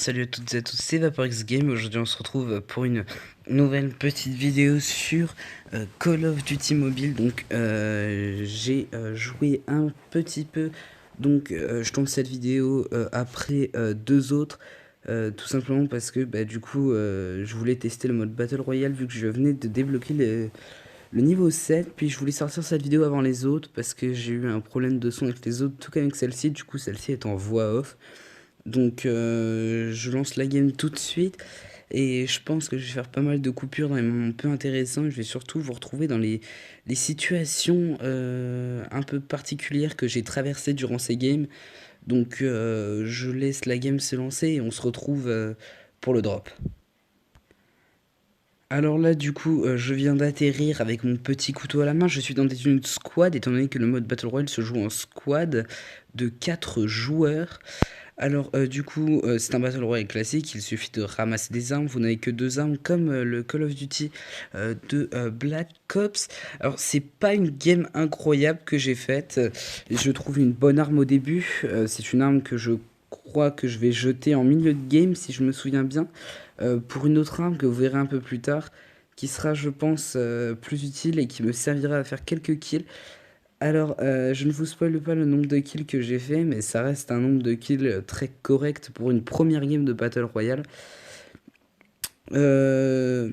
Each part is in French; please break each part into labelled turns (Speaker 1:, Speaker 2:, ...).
Speaker 1: salut à toutes et à tous, c'est VaporX Game. Aujourd'hui on se retrouve pour une nouvelle petite vidéo sur Call of Duty Mobile. Donc j'ai joué un petit peu, donc je tourne cette vidéo après deux autres. Tout simplement parce que du coup je voulais tester le mode Battle Royale vu que je venais de débloquer le niveau 7. Puis je voulais sortir cette vidéo avant les autres parce que j'ai eu un problème de son avec les autres, tout comme avec celle-ci. Du coup celle-ci est en voix off. Donc je lance la game tout de suite et je pense que je vais faire pas mal de coupures dans les moments peu intéressants. Je vais surtout vous retrouver dans les situations un peu particulières que j'ai traversées durant ces games. Donc je laisse la game se lancer et on se retrouve pour le drop. Alors là du coup je viens d'atterrir avec mon petit couteau à la main. Je suis dans une squad étant donné que le mode Battle Royale se joue en squad de 4 joueurs. Alors, du coup, c'est un Battle Royale classique, il suffit de ramasser des armes, vous n'avez que deux armes, comme le Call of Duty de Black Ops. Alors, c'est pas une game incroyable que j'ai faite, je trouve une bonne arme au début, c'est une arme que je crois que je vais jeter en milieu de game, si je me souviens bien, pour une autre arme que vous verrez un peu plus tard, qui sera, je pense, plus utile et qui me servira à faire quelques kills. Alors, je ne vous spoile pas le nombre de kills que j'ai fait, mais ça reste un nombre de kills très correct pour une première game de Battle Royale. Euh,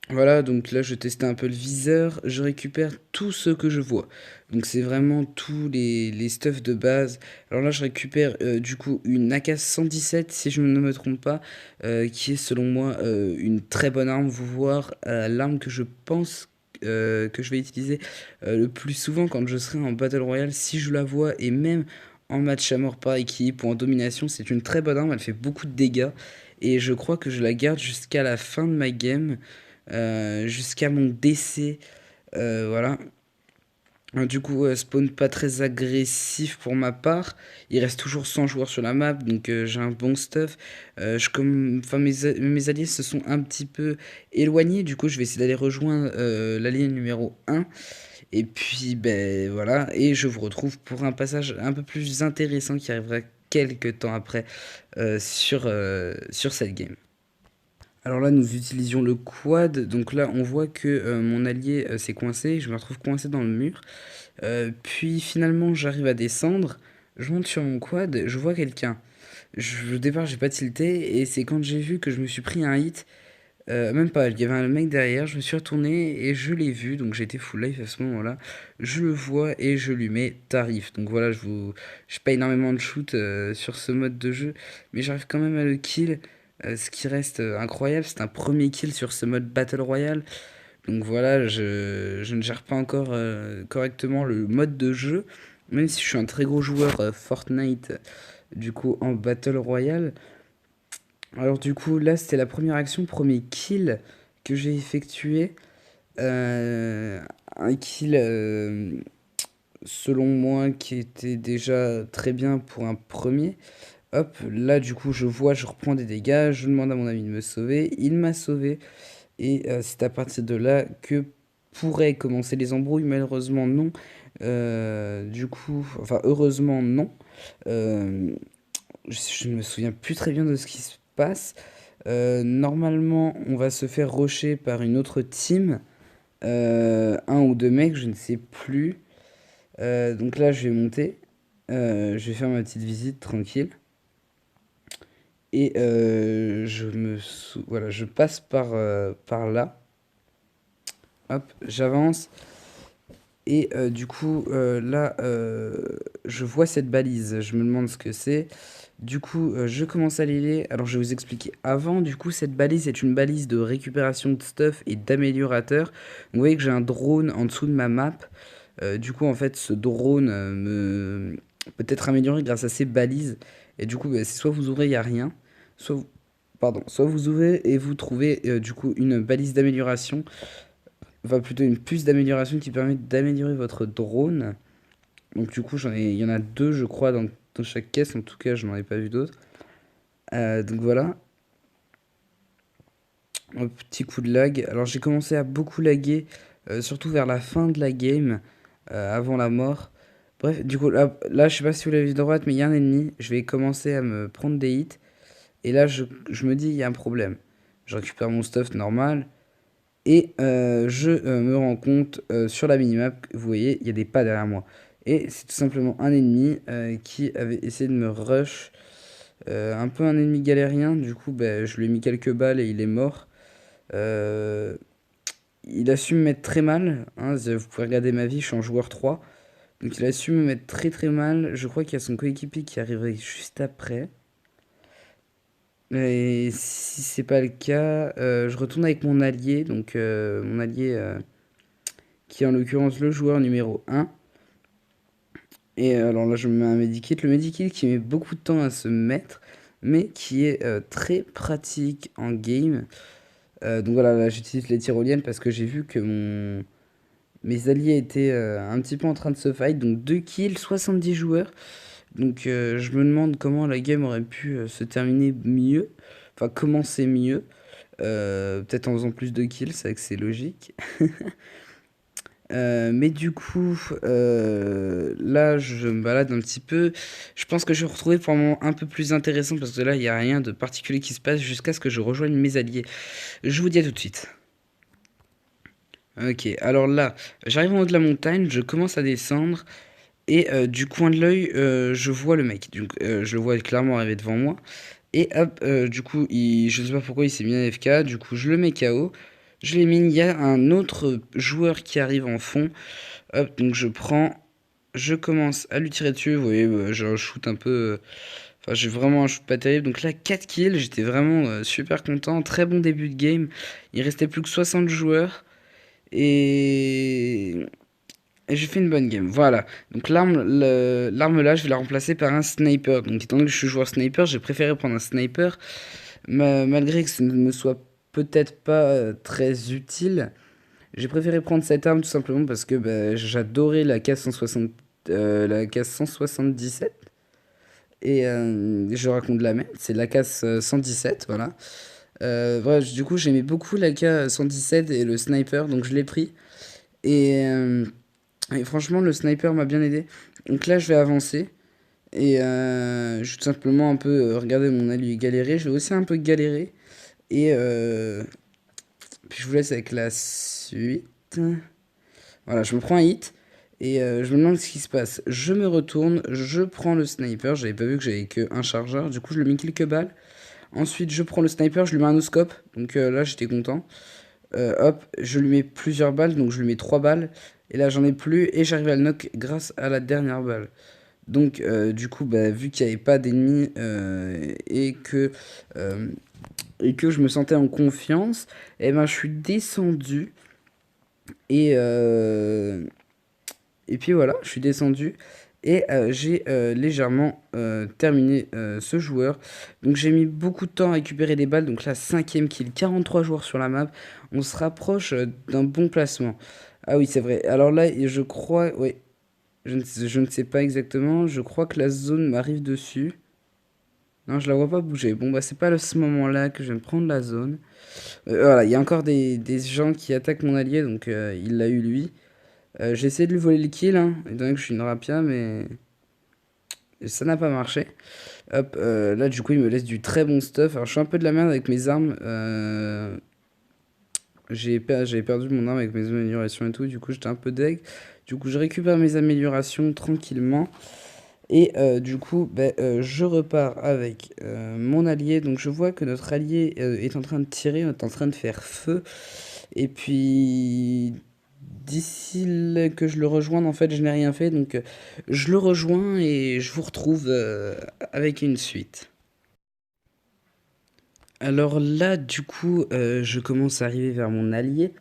Speaker 1: voilà, donc là je testais un peu le viseur, je récupère tout ce que je vois. Donc c'est vraiment tous les stuffs de base. Alors là je récupère du coup une AK-117 si je ne me trompe pas, qui est selon moi une très bonne arme, vous voir l'arme que je pense que je vais utiliser le plus souvent quand je serai en Battle Royale, si je la vois, et même en match à mort par équipe ou en domination, c'est une très bonne arme, elle fait beaucoup de dégâts. Et je crois que je la garde jusqu'à la fin de ma game, jusqu'à mon décès. Voilà. Du coup, spawn pas très agressif pour ma part. Il reste toujours 100 joueurs sur la map, donc j'ai un bon stuff. Mes alliés se sont un petit peu éloignés, du coup je vais essayer d'aller rejoindre l'allié numéro 1. Et puis, ben voilà, et je vous retrouve pour un passage un peu plus intéressant qui arrivera quelques temps après sur cette game. Alors là, nous utilisions le quad. Donc là, on voit que mon allié s'est coincé. Je me retrouve coincé dans le mur. Puis finalement, j'arrive à descendre. Je monte sur mon quad. Je vois quelqu'un. Au départ, j'ai pas tilté. Et c'est quand j'ai vu que je me suis pris un hit. Même pas, il y avait un mec derrière. Je me suis retourné et je l'ai vu. Donc j'étais full life à ce moment-là. Je le vois et je lui mets tarif. Donc voilà, je pas énormément de shoot sur ce mode de jeu. Mais j'arrive quand même à le kill. Ce qui reste incroyable, c'est un premier kill sur ce mode Battle Royale. Donc voilà, je ne gère pas encore correctement le mode de jeu, même si je suis un très gros joueur Fortnite, du coup en Battle Royale. Alors du coup, là c'était la première action, premier kill que j'ai effectué. Un kill selon moi qui était déjà très bien pour un premier. Hop, là du coup je vois, je reprends des dégâts, je demande à mon ami de me sauver, il m'a sauvé et c'est à partir de là que pourraient commencer les embrouilles, malheureusement non. Du coup, enfin heureusement non. Euh, je ne me souviens plus très bien de ce qui se passe. Normalement, on va se faire rusher par une autre team, un ou deux mecs, je ne sais plus. Donc là, je vais monter. Je vais faire ma petite visite tranquille. Et voilà, je passe par là. Hop, j'avance. Et du coup, là, je vois cette balise. Je me demande ce que c'est. Du coup, je commence à l'aider. Alors, je vais vous expliquer avant. Du coup, cette balise est une balise de récupération de stuff et d'améliorateur. Donc, vous voyez que j'ai un drone en dessous de ma map. Du coup, en fait, ce drone me peut être amélioré grâce à ces balises. Et du coup, c'est soit vous ouvrez, il n'y a rien. Soit vous... Pardon, soit vous ouvrez et vous trouvez du coup une balise d'amélioration, enfin plutôt une puce d'amélioration qui permet d'améliorer votre drone. Donc du coup, il y en a deux, je crois, dans chaque caisse. En tout cas, je n'en ai pas vu d'autres. Donc voilà, un petit coup de lag. Alors j'ai commencé à beaucoup laguer, surtout vers la fin de la game, avant la mort. Bref, du coup, là, je sais pas si vous l'avez vu de droite, mais il y a un ennemi. Je vais commencer à me prendre des hits. Et là, je me dis, il y a un problème. Je récupère mon stuff normal. Et je me rends compte sur la minimap, vous voyez, il y a des pas derrière moi. Et c'est tout simplement un ennemi qui avait essayé de me rush. Un peu un ennemi galérien. Du coup, ben, je lui ai mis quelques balles et il est mort. Euh, il a su me mettre très mal, hein, vous pouvez regarder ma vie, je suis en joueur 3. Donc il a su me mettre très très mal. Je crois qu'il y a son coéquipier qui arriverait juste après. Et si c'est pas le cas, je retourne avec mon allié. Donc mon allié qui est en l'occurrence le joueur numéro 1. Et alors là je me mets un medikit. Le medikit qui met beaucoup de temps à se mettre. Mais qui est très pratique en game. Donc voilà, là j'utilise les tyroliennes parce que j'ai vu que mes alliés étaient un petit peu en train de se fight. Donc 2 kills, 70 joueurs. Donc je me demande comment la game aurait pu se terminer mieux. Enfin, commencer mieux. Peut-être en faisant plus de kills, c'est vrai que c'est logique. Mais du coup, là, je me balade un petit peu. Je pense que je vais retrouver pour un moment un peu plus intéressant parce que là, il n'y a rien de particulier qui se passe jusqu'à ce que je rejoigne mes alliés. Je vous dis à tout de suite. Ok, alors là, j'arrive en haut de la montagne, je commence à descendre et du coin de l'œil, je vois le mec. Donc, je le vois clairement arriver devant moi. Et hop, du coup, je sais pas pourquoi il s'est mis à FK. Du coup, je le mets KO. Je l'élimine. Il y a un autre joueur qui arrive en fond. Hop, donc je prends. Je commence à lui tirer dessus. Vous voyez, j'ai un shoot un peu. Enfin, j'ai vraiment un shoot pas terrible. Donc là, 4 kills. J'étais vraiment super content. Très bon début de game. Il restait plus que 60 joueurs. Et j'ai fait une bonne game. Voilà. Donc l'arme là, je vais la remplacer par un sniper. Donc étant donné que je suis joueur sniper, j'ai préféré prendre un sniper. Malgré que ça ne me soit peut-être pas très utile. J'ai préféré prendre cette arme tout simplement parce que bah, j'adorais la K160, la K177. Et je raconte de la merde, c'est la K117, voilà. Bref, du coup, j'aimais beaucoup la K117 et le sniper, donc je l'ai pris. Et, euh, et franchement, le sniper m'a bien aidé. Donc là, je vais avancer. Et je vais tout simplement un peu regarder mon allié galérer. Je vais aussi un peu galérer. Et puis je vous laisse avec la suite. Voilà, je me prends un hit. Et je me demande ce qui se passe. Je me retourne, je prends le sniper. J'avais pas vu que j'avais qu'un chargeur. Du coup, je lui mets quelques balles. Ensuite, je prends le sniper, je lui mets un no-scope. Donc là, j'étais content. Hop, je lui mets plusieurs balles. Donc je lui mets 3 balles. Et là, j'en ai plus. Et j'arrive à le knock grâce à la dernière balle. Donc, du coup, bah, vu qu'il n'y avait pas d'ennemis euh, et que je me sentais en confiance, eh ben, je suis descendu. Et, euh, et puis voilà, je suis descendu. Et j'ai légèrement terminé ce joueur. Donc j'ai mis beaucoup de temps à récupérer des balles. Donc là, cinquième kill, 43 joueurs sur la map. On se rapproche d'un bon placement. Ah oui, c'est vrai. Alors là, je crois... Oui, je ne sais pas exactement. Je crois que la zone m'arrive dessus. Non, je la vois pas bouger. Bon, bah, c'est pas à ce moment-là que je vais me prendre la zone. Voilà, il y a encore des gens qui attaquent mon allié, donc il l'a eu lui. J'ai essayé de lui voler le kill, hein, étant donné que je suis une rapia, mais ça n'a pas marché. Hop, là, du coup, il me laisse du très bon stuff. Alors, je suis un peu de la merde avec mes armes. J'avais perdu mon arme avec mes améliorations et tout, du coup, j'étais un peu deg. Du coup, je récupère mes améliorations tranquillement. Et du coup, ben, je repars avec mon allié. Donc je vois que notre allié est en train de tirer, est en train de faire feu. Et puis, que je le rejoigne, en fait, je n'ai rien fait. Donc je le rejoins et je vous retrouve avec une suite. Alors là, du coup, je commence à arriver vers mon allié.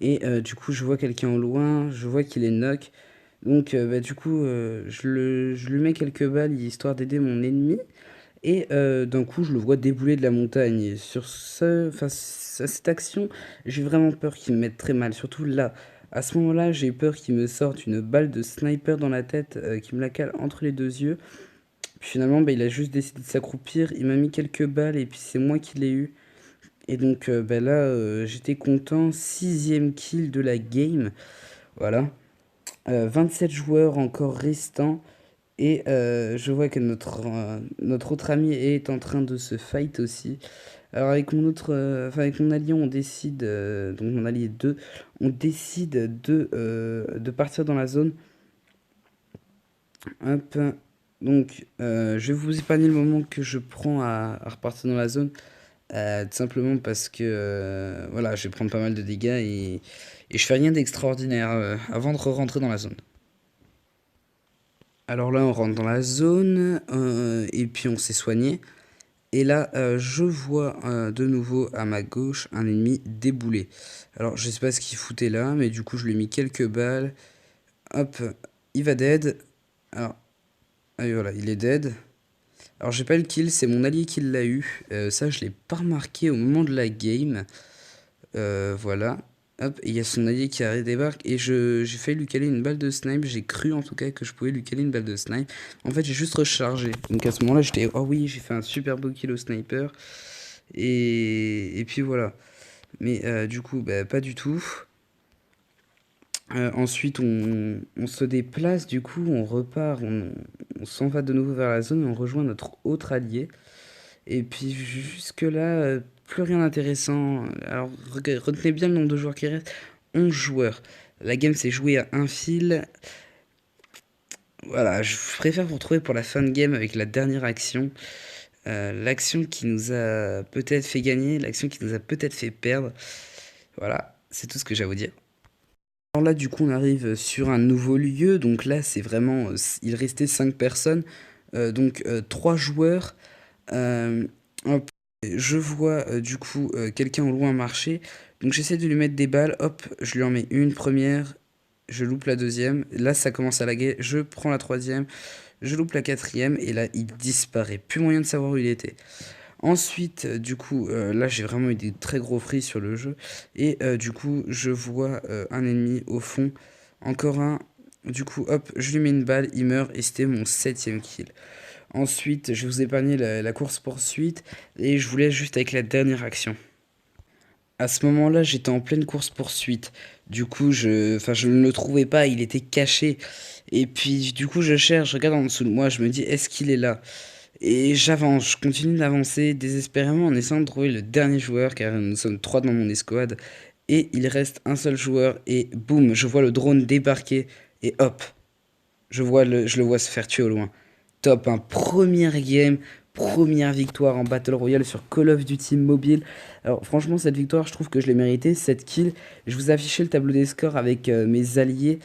Speaker 1: Et du coup, je vois quelqu'un au loin, je vois qu'il est knock. Donc, bah, du coup, je lui mets quelques balles histoire d'aider mon ennemi. Et d'un coup, je le vois débouler de la montagne. Et sur cette action, j'ai vraiment peur qu'il me mette très mal. Surtout là, à ce moment-là, j'ai peur qu'il me sorte une balle de sniper dans la tête, qui me la cale entre les deux yeux. Puis finalement, bah, il a juste décidé de s'accroupir. Il m'a mis quelques balles et puis c'est moi qui l'ai eu. Et donc bah, là, j'étais content. Sixième kill de la game. Voilà. 27 joueurs encore restants. Et je vois que notre autre ami est en train de se fight aussi. Alors avec enfin avec mon allié, on décide, donc mon allié 2, on décide de partir dans la zone. Hop. Donc je vais vous épargner le moment que je prends à repartir dans la zone. Tout simplement parce que voilà, je vais prendre pas mal de dégâts et je fais rien d'extraordinaire avant de rentrer dans la zone. Alors là, on rentre dans la zone et puis on s'est soigné. Et là, je vois de nouveau à ma gauche un ennemi déboulé. Alors, je sais pas ce qu'il foutait là, mais du coup, je lui ai mis quelques balles. Hop, il va dead. Alors, et voilà, il est dead. Alors, j'ai pas le kill, c'est mon allié qui l'a eu. Ça, je l'ai pas remarqué au moment de la game. Voilà. Hop, et il y a son allié qui débarque et j'ai failli lui caler une balle de snipe. J'ai cru en tout cas que je pouvais lui caler une balle de snipe. En fait, j'ai juste rechargé. Donc à ce moment-là, j'étais oh oui, j'ai fait un super beau kill au sniper. Et puis voilà. Mais du coup, bah, pas du tout. Ensuite, on se déplace, du coup, on repart, on s'en va de nouveau vers la zone et on rejoint notre autre allié. Et puis jusque-là, plus rien d'intéressant. Alors retenez bien le nombre de joueurs qui restent. 11 joueurs. La game s'est jouée à un fil. Voilà, je préfère vous retrouver pour la fin de game avec la dernière action. L'action qui nous a peut-être fait gagner, l'action qui nous a peut-être fait perdre. Voilà, c'est tout ce que j'ai à vous dire. Alors là, du coup, on arrive sur un nouveau lieu. Donc là, c'est vraiment... il restait 5 personnes. Donc 3 joueurs. Hop, je vois du coup quelqu'un au loin marcher. Donc j'essaie de lui mettre des balles. Hop, je lui en mets une première. Je loupe la deuxième. Là, ça commence à laguer. Je prends la troisième. Je loupe la quatrième. Et là, il disparaît. Plus moyen de savoir où il était. Ensuite, du coup, là, j'ai vraiment eu des très gros fris sur le jeu. Et du coup, je vois un ennemi au fond. Encore un. Du coup, hop, je lui mets une balle. Il meurt. Et c'était mon 7ème kill. Ensuite, je vais vous épargner la course-poursuite et je vous laisse juste avec la dernière action. À ce moment-là, j'étais en pleine course-poursuite. Du coup, je ne le trouvais pas, il était caché. Et puis, du coup, je cherche, je regarde en dessous de moi, je me dis, est-ce qu'il est là? Et j'avance, je continue d'avancer désespérément en essayant de trouver le dernier joueur, car nous sommes 3 dans mon escouade. Et il reste un seul joueur, et boum, je vois le drone débarquer, et hop, je le vois se faire tuer au loin. Top, un première game, première victoire en Battle Royale sur Call of Duty Mobile. Alors franchement, cette victoire, je trouve que je l'ai méritée, 7 kills. Je vous ai affiché le tableau des scores avec mes alliés,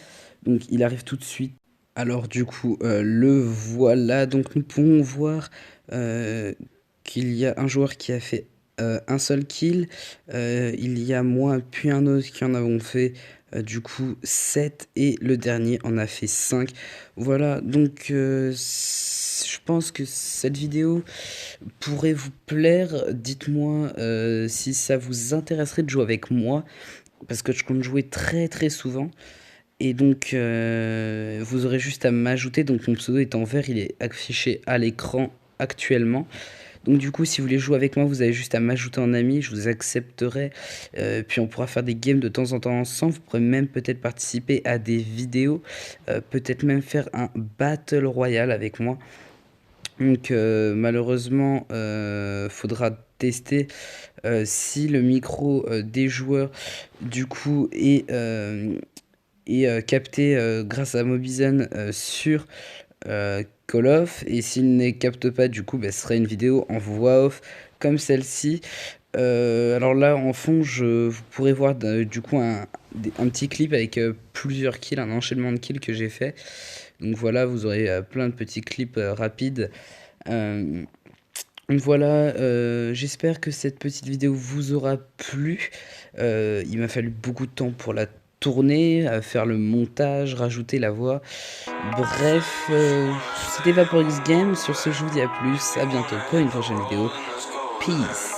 Speaker 1: donc il arrive tout de suite. Alors du coup, le voilà, donc nous pouvons voir qu'il y a un joueur qui a fait un seul kill, il y a moi puis un autre qui en avons fait du coup 7 et le dernier en a fait 5. Voilà, donc je pense que cette vidéo pourrait vous plaire. Dites-moi si ça vous intéresserait de jouer avec moi, parce que je compte jouer très très souvent. Et donc, vous aurez juste à m'ajouter. Donc, mon pseudo est en vert, il est affiché à l'écran actuellement. Donc, du coup, si vous voulez jouer avec moi, vous avez juste à m'ajouter en ami, je vous accepterai. Puis, on pourra faire des games de temps en temps ensemble. Vous pourrez même peut-être participer à des vidéos, peut-être même faire un Battle Royale avec moi. Donc, malheureusement, faudra tester si le micro des joueurs, du coup, est capté grâce à Mobizen sur Call of. Et s'il ne capte pas, du coup, bah, ce sera une vidéo en voix off comme celle-ci. Alors là, en fond, vous pourrez voir du coup un petit clip avec plusieurs kills, un enchaînement de kills que j'ai fait. Donc voilà, vous aurez plein de petits clips rapides. Donc voilà, j'espère que cette petite vidéo vous aura plu. Il m'a fallu beaucoup de temps pour la tourner, à faire le montage, rajouter la voix. Bref, c'était Vaporix Game. Sur ce, je vous dis à plus, à bientôt pour une prochaine vidéo. Peace.